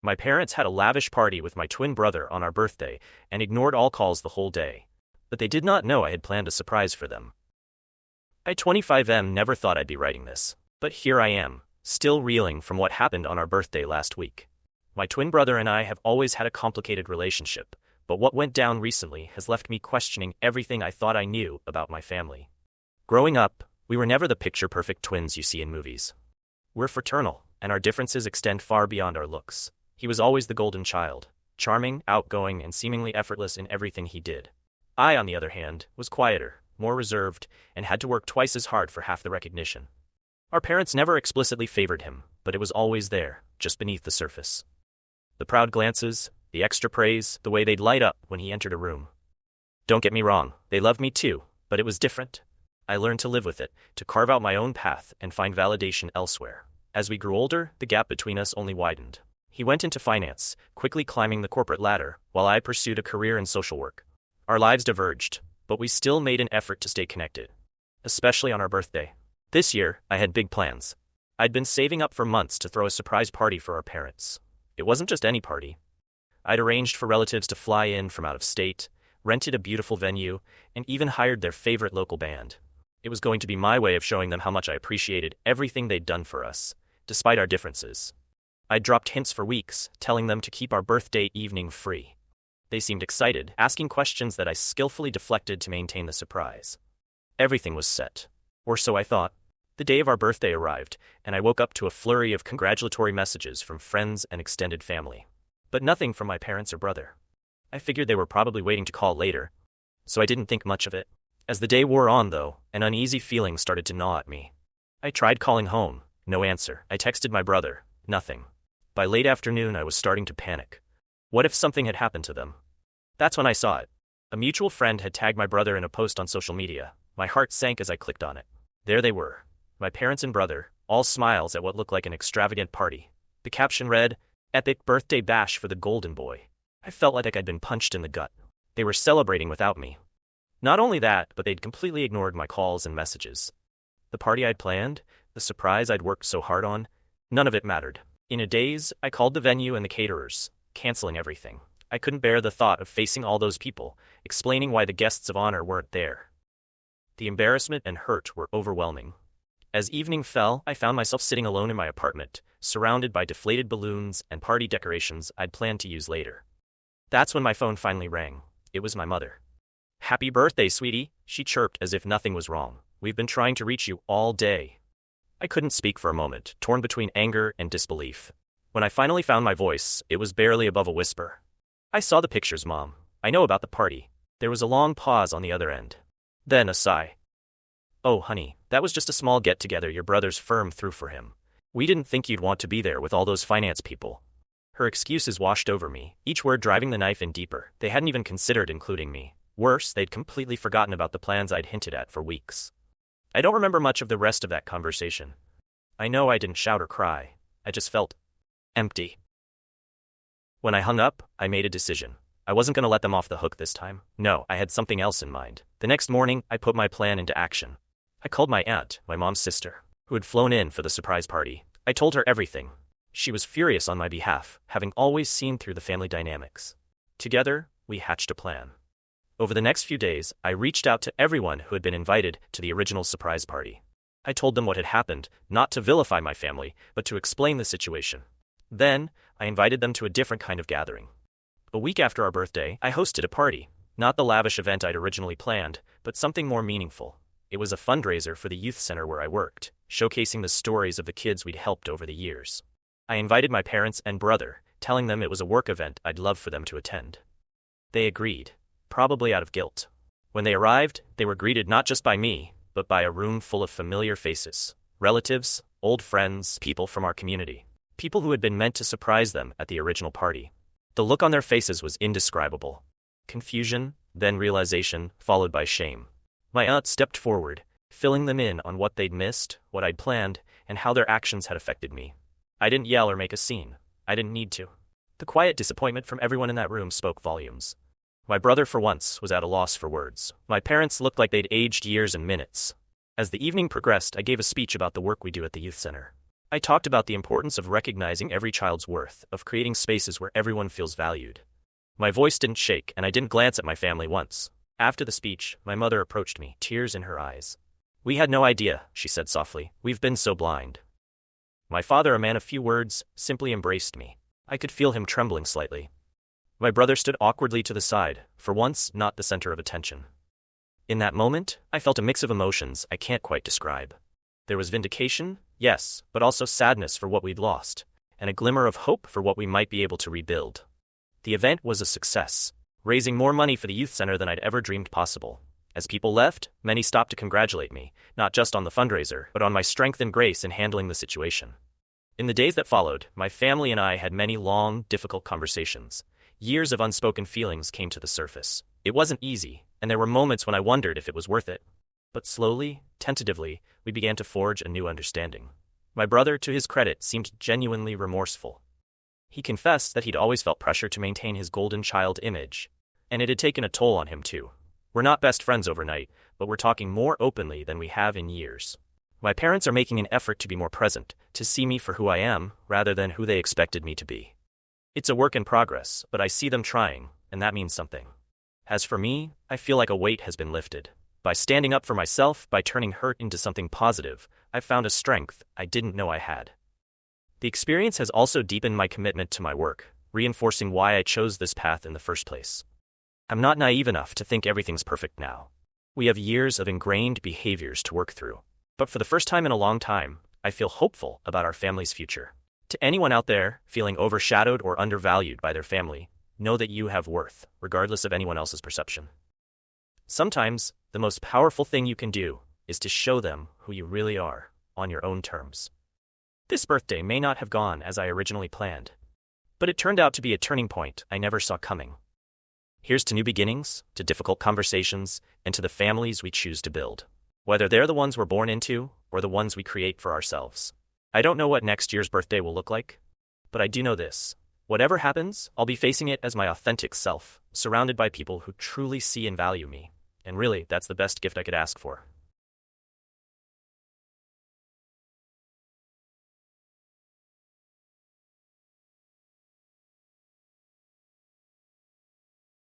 My parents had a lavish party with my twin brother on our birthday and ignored all calls the whole day. But they did not know I had planned a surprise for them. I 25M never thought I'd be writing this, but here I am, still reeling from what happened on our birthday last week. My twin brother and I have always had a complicated relationship, but what went down recently has left me questioning everything I thought I knew about my family. Growing up, we were never the picture-perfect twins you see in movies. We're fraternal, and our differences extend far beyond our looks. He was always the golden child, charming, outgoing, and seemingly effortless in everything he did. I, on the other hand, was quieter, more reserved, and had to work twice as hard for half the recognition. Our parents never explicitly favored him, but it was always there, just beneath the surface. The proud glances, the extra praise, the way they'd light up when he entered a room. Don't get me wrong, they loved me too, but it was different. I learned to live with it, to carve out my own path and find validation elsewhere. As we grew older, the gap between us only widened. He went into finance, quickly climbing the corporate ladder, while I pursued a career in social work. Our lives diverged, but we still made an effort to stay connected, especially on our birthday. This year, I had big plans. I'd been saving up for months to throw a surprise party for our parents. It wasn't just any party. I'd arranged for relatives to fly in from out of state, rented a beautiful venue, and even hired their favorite local band. It was going to be my way of showing them how much I appreciated everything they'd done for us, despite our differences. I'd dropped hints for weeks, telling them to keep our birthday evening free. They seemed excited, asking questions that I skillfully deflected to maintain the surprise. Everything was set. Or so I thought. The day of our birthday arrived, and I woke up to a flurry of congratulatory messages from friends and extended family. But nothing from my parents or brother. I figured they were probably waiting to call later, so I didn't think much of it. As the day wore on, though, an uneasy feeling started to gnaw at me. I tried calling home, no answer. I texted my brother, nothing. By late afternoon, I was starting to panic. What if something had happened to them? That's when I saw it. A mutual friend had tagged my brother in a post on social media. My heart sank as I clicked on it. There they were, my parents and brother, all smiles at what looked like an extravagant party. The caption read, "Epic birthday bash for the golden boy." I felt like I'd been punched in the gut. They were celebrating without me. Not only that, but they'd completely ignored my calls and messages. The party I'd planned, the surprise I'd worked so hard on, none of it mattered. In a daze, I called the venue and the caterers, canceling everything. I couldn't bear the thought of facing all those people, explaining why the guests of honor weren't there. The embarrassment and hurt were overwhelming. As evening fell, I found myself sitting alone in my apartment, surrounded by deflated balloons and party decorations I'd planned to use later. That's when my phone finally rang. It was my mother. "Happy birthday, sweetie," she chirped as if nothing was wrong. "We've been trying to reach you all day." I couldn't speak for a moment, torn between anger and disbelief. When I finally found my voice, it was barely above a whisper. "I saw the pictures, Mom. I know about the party." There was a long pause on the other end. Then a sigh. "Oh, honey, that was just a small get-together your brother's firm threw for him. We didn't think you'd want to be there with all those finance people." Her excuses washed over me, each word driving the knife in deeper. They hadn't even considered including me. Worse, they'd completely forgotten about the plans I'd hinted at for weeks. I don't remember much of the rest of that conversation. I know I didn't shout or cry. I just felt empty. When I hung up, I made a decision. I wasn't going to let them off the hook this time. No, I had something else in mind. The next morning, I put my plan into action. I called my aunt, my mom's sister, who had flown in for the surprise party. I told her everything. She was furious on my behalf, having always seen through the family dynamics. Together, we hatched a plan. Over the next few days, I reached out to everyone who had been invited to the original surprise party. I told them what had happened, not to vilify my family, but to explain the situation. Then, I invited them to a different kind of gathering. A week after our birthday, I hosted a party. Not the lavish event I'd originally planned, but something more meaningful. It was a fundraiser for the youth center where I worked, showcasing the stories of the kids we'd helped over the years. I invited my parents and brother, telling them it was a work event I'd love for them to attend. They agreed, probably out of guilt. When they arrived, they were greeted not just by me, but by a room full of familiar faces. Relatives, old friends, people from our community. People who had been meant to surprise them at the original party. The look on their faces was indescribable. Confusion, then realization, followed by shame. My aunt stepped forward, filling them in on what they'd missed, what I'd planned, and how their actions had affected me. I didn't yell or make a scene. I didn't need to. The quiet disappointment from everyone in that room spoke volumes. My brother, for once, was at a loss for words. My parents looked like they'd aged years and minutes. As the evening progressed, I gave a speech about the work we do at the youth center. I talked about the importance of recognizing every child's worth, of creating spaces where everyone feels valued. My voice didn't shake, and I didn't glance at my family once. After the speech, my mother approached me, tears in her eyes. "We had no idea," she said softly. "We've been so blind." My father, a man of few words, simply embraced me. I could feel him trembling slightly. My brother stood awkwardly to the side, for once not the center of attention. In that moment, I felt a mix of emotions I can't quite describe. There was vindication, yes, but also sadness for what we'd lost, and a glimmer of hope for what we might be able to rebuild. The event was a success, raising more money for the youth center than I'd ever dreamed possible. As people left, many stopped to congratulate me, not just on the fundraiser, but on my strength and grace in handling the situation. In the days that followed, my family and I had many long, difficult conversations. Years of unspoken feelings came to the surface. It wasn't easy, and there were moments when I wondered if it was worth it. But slowly, tentatively, we began to forge a new understanding. My brother, to his credit, seemed genuinely remorseful. He confessed that he'd always felt pressure to maintain his golden child image, and it had taken a toll on him too. We're not best friends overnight, but we're talking more openly than we have in years. My parents are making an effort to be more present, to see me for who I am, rather than who they expected me to be. It's a work in progress, but I see them trying, and that means something. As for me, I feel like a weight has been lifted. By standing up for myself, by turning hurt into something positive, I've found a strength I didn't know I had. The experience has also deepened my commitment to my work, reinforcing why I chose this path in the first place. I'm not naive enough to think everything's perfect now. We have years of ingrained behaviors to work through. But for the first time in a long time, I feel hopeful about our family's future. To anyone out there feeling overshadowed or undervalued by their family, know that you have worth, regardless of anyone else's perception. Sometimes, the most powerful thing you can do is to show them who you really are, on your own terms. This birthday may not have gone as I originally planned, but it turned out to be a turning point I never saw coming. Here's to new beginnings, to difficult conversations, and to the families we choose to build. Whether they're the ones we're born into, or the ones we create for ourselves. I don't know what next year's birthday will look like, but I do know this. Whatever happens, I'll be facing it as my authentic self, surrounded by people who truly see and value me. And really, that's the best gift I could ask for.